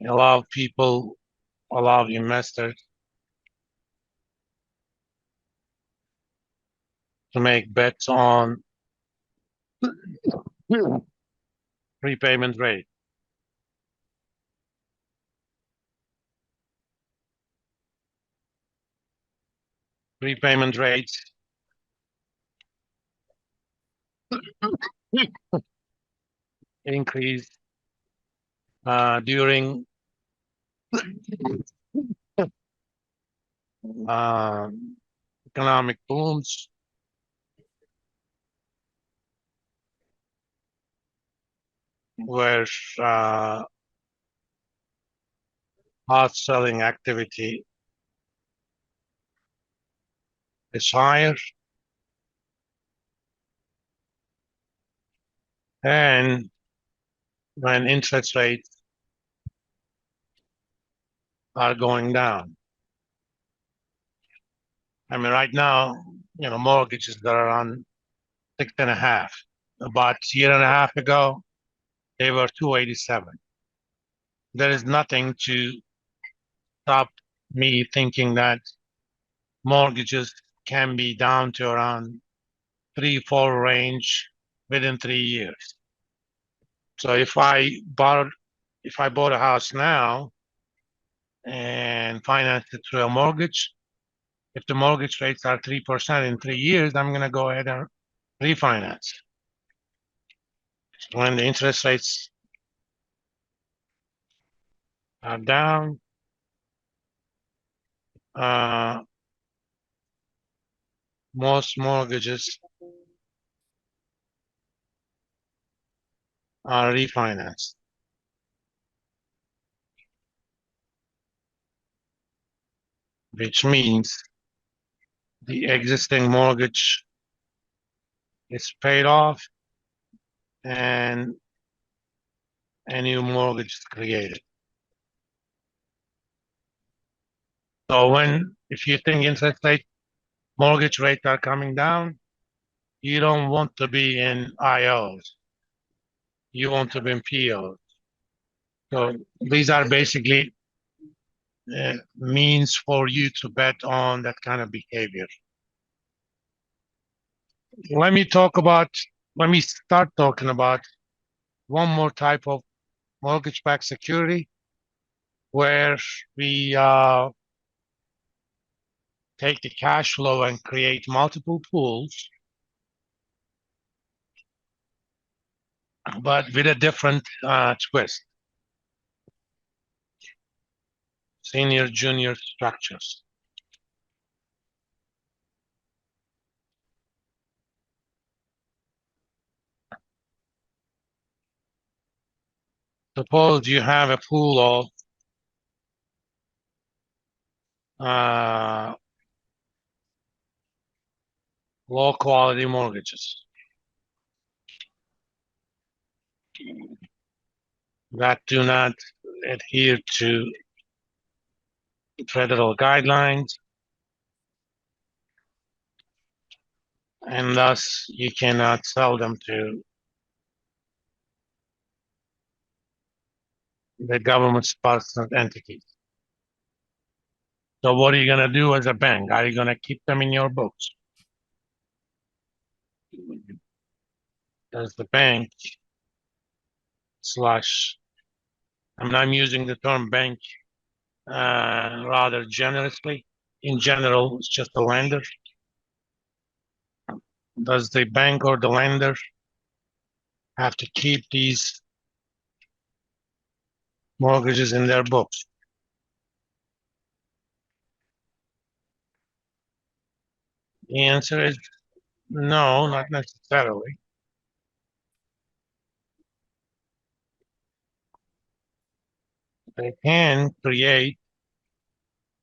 A lot of people, a lot of investors to make bets on prepayment rate. Prepayment rates increase during uh, economic booms, where hard selling activity is higher, and when interest rates are going down. I mean, right now, mortgages that are on 6.5. About a year and a half ago, they were 287. There is nothing to stop me thinking that mortgages can be down to around 3-4 range within 3 years. So if I bought a house now and financed it through a mortgage, if the mortgage rates are 3% in 3 years, I'm going to go ahead and refinance. When the interest rates are down, most mortgages are refinanced, which means the existing mortgage is paid off and a new mortgage is created. So if you think mortgage rates are coming down, you don't want to be in IOs. You want to be in POs. So these are basically means for you to bet on that kind of behavior. Let me start talking about one more type of mortgage-backed security where we take the cash flow and create multiple pools, but with a different twist. Senior, junior structures. Suppose you have a pool of low quality mortgages that do not adhere to federal guidelines, and thus you cannot sell them to the government-sponsored entities. So what are you going to do as a bank? Are you going to keep them in your books? Does the bank I'm using the term bank rather generously. In general, it's just a lender. Does the bank or the lender have to keep these mortgages in their books? The answer is no, not necessarily. They can create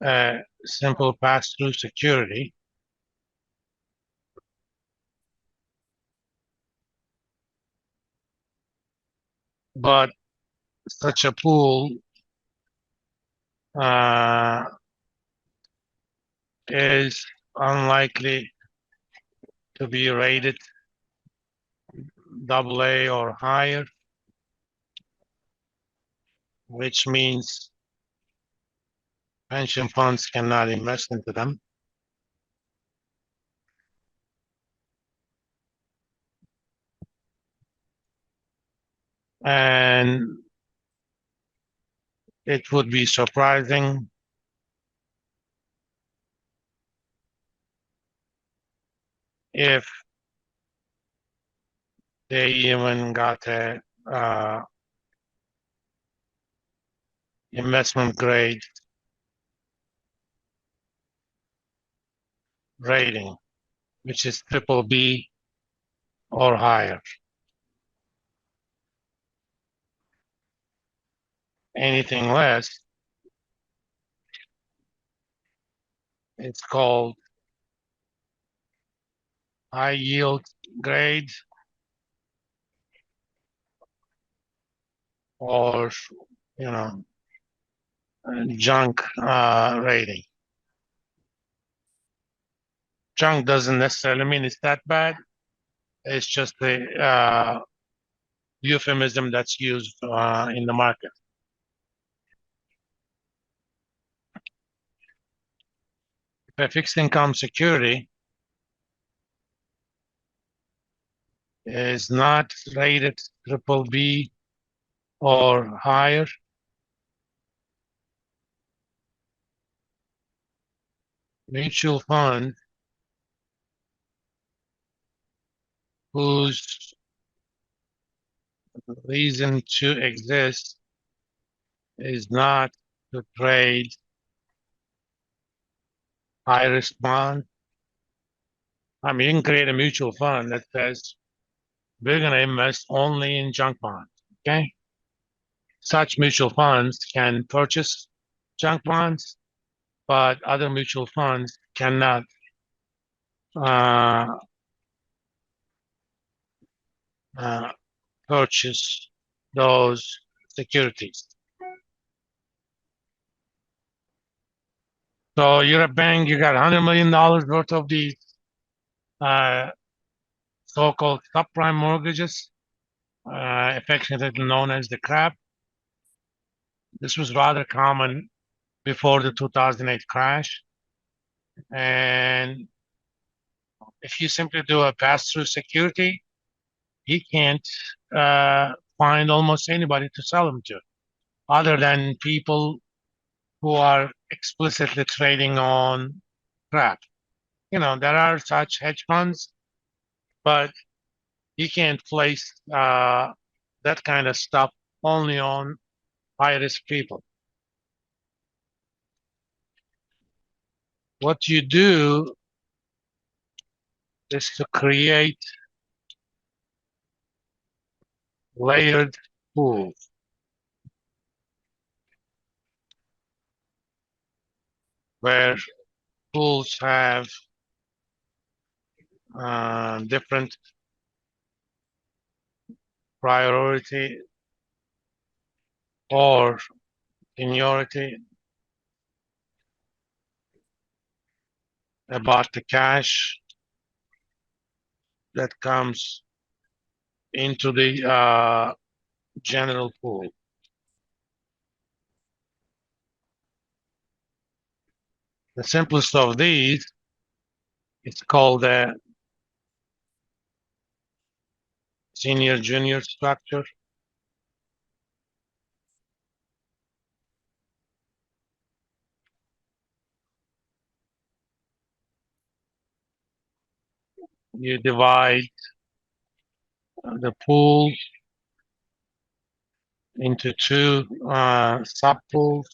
a simple pass-through security, but such a pool is unlikely to be rated AA or higher, which means pension funds cannot invest into them. And it would be surprising if they even got a investment grade rating, which is triple B or higher. Anything less, it's called high yield grade or, you know, junk rating. Junk doesn't necessarily mean it's that bad. It's just the euphemism that's used in the market. If a fixed income security is not rated triple B or higher, mutual fund whose reason to exist is not to trade high risk bonds. I mean, you can create a mutual fund that says we're going to invest only in junk bonds. Okay. Such mutual funds can purchase junk bonds, but other mutual funds cannot uh, purchase those securities. So you're a bank, you got $100 million worth of these so-called subprime mortgages, affectionately known as the CRAP. This was rather common before the 2008 crash. And if you simply do a pass-through security, he can't find almost anybody to sell them to, other than people who are explicitly trading on crap. You know, there are such hedge funds, but you can't place that kind of stuff only on high-risk people. What you do is to create layered pools where pools have different priority or seniority about the cash that comes into the general pool. The simplest of these is called a senior junior structure. You divide the pool into two sub pools.